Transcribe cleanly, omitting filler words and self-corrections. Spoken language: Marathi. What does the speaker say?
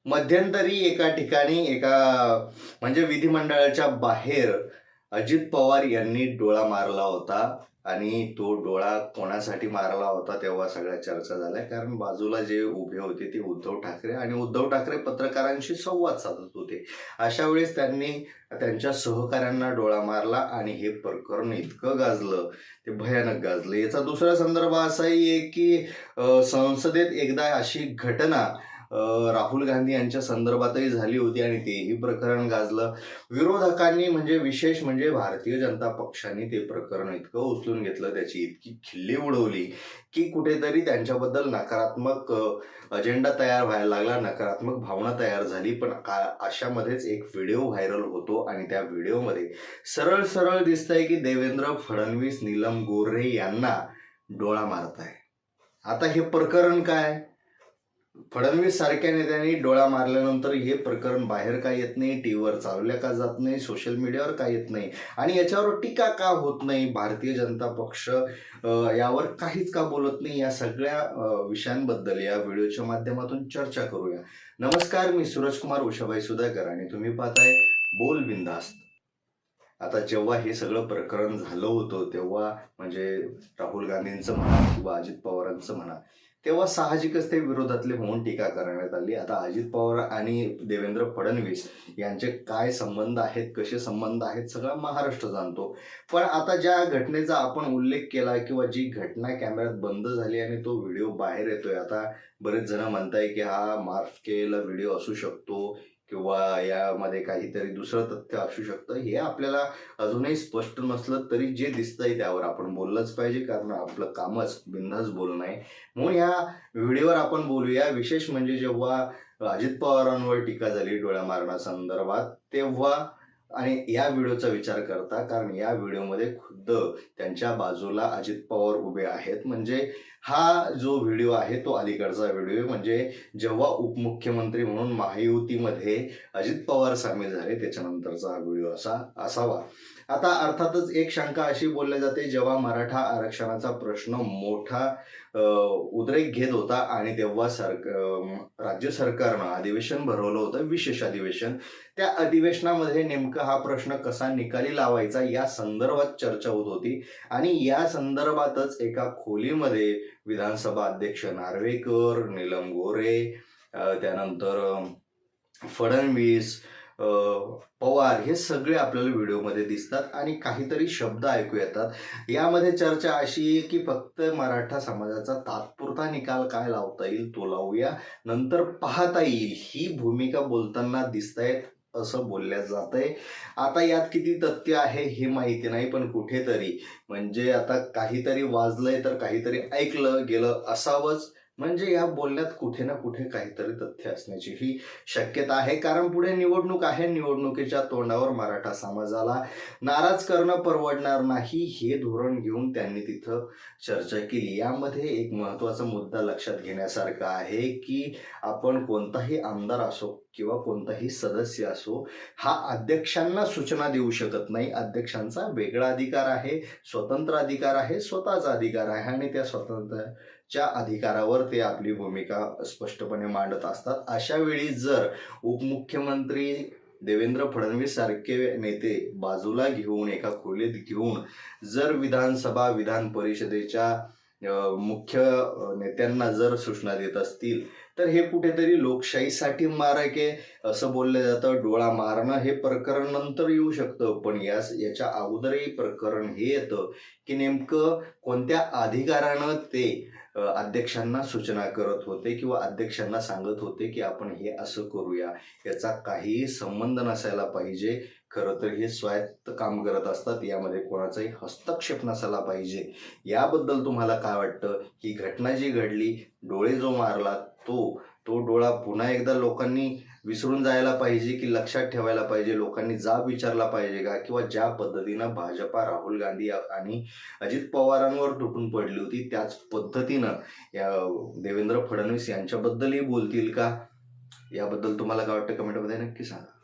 मध्यंतरी एका ठिकाणी म्हणजे विधिमंडळाच्या बाहेर अजित पवार यांनी डोळा मारला होता आणि तो डोळा कोणासाठी मारला होता तेव्हा सगळ्या चर्चा झाल्या. कारण बाजूला जे उभे होते ते उद्धव ठाकरे आणि उद्धव ठाकरे पत्रकारांशी संवाद साधत होते. अशा वेळेस त्यांनी त्यांच्या सहकाऱ्यांना डोळा मारला आणि हे प्रकरण इतकं गाजलं, ते भयानक गाजलं. याचा दुसरा संदर्भ असाही आहे की संसदेत एकदा अशी घटना राहुल गांधी यांच्या संदर्भातही झाली होती आणि तेही प्रकरण गाजलं. विरोधकांनी म्हणजे विशेष म्हणजे भारतीय जनता पक्षाने ते प्रकरण इतकं उचलून घेतलं, त्याची इतकी खिल्ली उडवली की कुठेतरी त्यांच्याबद्दल नकारात्मक अजेंडा तयार व्हायला लागला, नकारात्मक भावना तयार झाली. पण अशामध्येच एक व्हिडिओ व्हायरल होतो आणि त्या व्हिडिओमध्ये सरळ सरळ दिसतंय की देवेंद्र फडणवीस नीलम गोऱ्हे यांना डोळा मारताय. आता हे प्रकरण काय? फडणवीस सारख्या नेत्यांनी डोळा मारल्यानंतर हे प्रकरण बाहेर का येत नाही, टीव्हीवर चालवल्या का जात नाही, सोशल मीडियावर का येत नाही आणि याच्यावर टीका का होत नाही, भारतीय जनता पक्ष यावर काहीच का बोलत नाही, या सगळ्या विषयांबद्दल या व्हिडिओच्या माध्यमातून चर्चा करूया. नमस्कार, मी सूरजकुमार उषाबाई सुधाकर आणि तुम्ही पाहताय बोल बिंदास्त. आता जेव्हा हे सगळं प्रकरण झालं होतं तेव्हा म्हणजे राहुल गांधींचं म्हणा किंवा अजित पवारांचं म्हणा, तेव्हा साहजिकच ते विरोधातले म्हणून टीका करण्यात आली. आता अजित पवार आणि देवेंद्र फडणवीस यांचे काय संबंध आहेत, कसे संबंध आहेत, सगळा महाराष्ट्र जाणतो. पण आता ज्या घटनेचा आपण उल्लेख केला किंवा जी घटना कॅमेऱ्यात बंद झाली आणि तो व्हिडिओ बाहेर येतोय, आता बरेच जण म्हणताय की हा मार्फ केलेला व्हिडिओ असू शकतो किंवा यामध्ये काहीतरी दुसरं तथ्य असू शकतं. हे आपल्याला अजूनही स्पष्ट नसलं तरी जे दिसतंय त्यावर आपण बोललंच पाहिजे, कारण आपलं कामच बिनधास्त बोलणं आहे. म्हणून ह्या व्हिडिओवर आपण बोलूया. विशेष म्हणजे जेव्हा अजित पवारांवर टीका झाली डोळा मारण्यासंदर्भात तेव्हा आणि या व्हिडिओचा विचार करता, कारण या व्हिडिओमध्ये खुद्द त्यांच्या बाजूला अजित पवार उभे आहेत. म्हणजे हा जो व्हिडिओ आहे तो अलीकडचा व्हिडिओ आहे, म्हणजे जेव्हा उपमुख्यमंत्री म्हणून महायुतीमध्ये अजित पवार सामील झाले त्याच्यानंतरचा हा व्हिडिओ असावा. आता अर्थातच एक शंका अशी बोलली जाते, जेव्हा मराठा आरक्षणाचा प्रश्न मोठा उद्रेक घेत होता आणि तेव्हा राज्य सरकारनं अधिवेशन भरवलं होतं, विशेष अधिवेशन. त्या अधिवेशनामध्ये नेमका हा प्रश्न कसा निकाली लावायचा या संदर्भात चर्चा होत होती आणि या संदर्भातच एका खोलीमध्ये विधानसभा अध्यक्ष नार्वेकर, नीलम गोऱ्हे, त्यानंतर फडणवीस, पवार हे सगळे आपल्याला व्हिडिओमध्ये दिसतात आणि काहीतरी शब्द ऐकू येतात. यामध्ये चर्चा अशी आहे की फक्त मराठा समाजाचा तात्पुरता निकाल काय लावता येईल तो लावूया, नंतर पाहता येईल, ही भूमिका बोलताना दिसतायत असं बोलल्या जातंय. आता यात किती तथ्य आहे हे माहिती नाही, पण कुठेतरी म्हणजे आता काहीतरी वाजलंय तर काहीतरी ऐकलं गेलं असावंच. म्हणजे या बोलण्यात कुठे ना कुठे काहीतरी तथ्य असण्याची ही शक्यता आहे, कारण पुढे निवडणूक आहे. निवडणुकीच्या तोंडावर मराठा समाजाला नाराज करणं परवडणार नाही हे धोरण घेऊन त्यांनी तिथं चर्चा केली. यामध्ये एक महत्वाचा मुद्दा लक्षात घेण्यासारखा आहे की आपण कोणताही आमदार असो किंवा कोणताही सदस्य असो, हा अध्यक्षांना सूचना देऊ शकत नाही. अध्यक्षांचा वेगळा अधिकार आहे, स्वतंत्र अधिकार आहे, स्वतःचा अधिकार आहे आणि त्या स्वतंत्रच्या अधिकारावर ते आपली भूमिका स्पष्टपणे मांडत असतात. अशा वेळी जर उपमुख्यमंत्री देवेंद्र फडणवीस सारखे नेते बाजूला घेऊन एका खोलीत घेऊन जर विधान परिषदेच्या मुख्य नेत्यांना जर सूचना देत असतील तर हे कुठेतरी लोकशाहीसाठी मारक आहे असं बोललं जातं. डोळा मारणं हे प्रकरण नंतर येऊ शकतं, पण याच्या अगोदरही प्रकरण हे येतं की नेमकं कोणत्या अधिकारानं ते अध्यक्षांना सूचना करत होते किंवा अध्यक्षांना सांगत होते की आपण हे असं करूया. याचा काहीही संबंध नसायला पाहिजे. खरं तर हे स्वायत्त काम करत असतात, यामध्ये कोणाचाही हस्तक्षेप नसायला पाहिजे. याबद्दल तुम्हाला काय वाटतं? ही घटना जी घडली, डोळे जो मारला तो डोळा पुन्हा एकदा लोकांनी विसरून जायला पाहिजे की लक्षात ठेवायला पाहिजे, लोकांनी जाब विचारला पाहिजे का? किंवा ज्या पद्धतीनं भाजपा राहुल गांधी आणि अजित पवारांवर तुटून पडली होती त्याच पद्धतीनं या देवेंद्र फडणवीस यांच्याबद्दलही बोलतील का? याबद्दल तुम्हाला काय वाटतं कमेंटमध्ये नक्की सांगा.